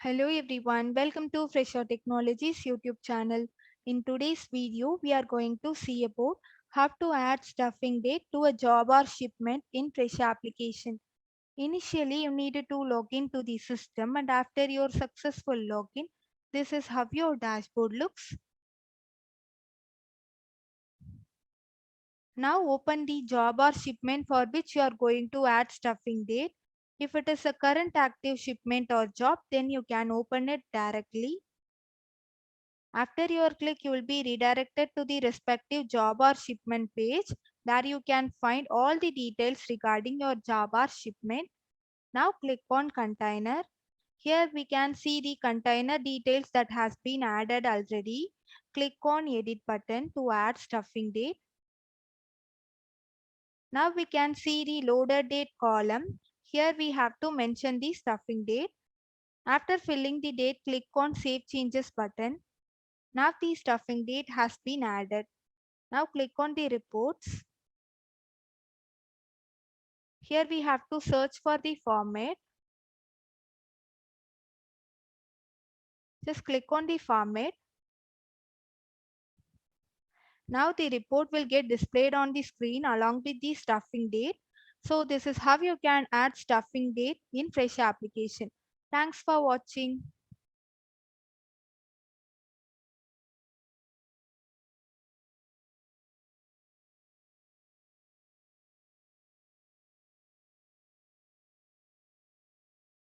Hello everyone, welcome to Fresa Technologies YouTube channel. In today's video, we are going to see about how to add stuffing date to a job or shipment in Fresa application. Initially, you need to log into the system, and after your successful login, this is how your dashboard looks. Now open the job or shipment for which you are going to add stuffing date. If it is a current active shipment or job, then you can open it directly. After your click, you will be redirected to the respective job or shipment page. There you can find all the details regarding your job or shipment. Now click on container. Here we can see the container details that has been added already. Click on edit button to add stuffing date. Now we can see the loaded date column. Here we have to mention the stuffing date. After filling the date, click on save changes button. Now the stuffing date has been added. Now click on the reports. Here we have to search for the format. Just click on the format. Now the report will get displayed on the screen along with the stuffing date. So this is how you can add stuffing date in Fresa application. Thanks for watching.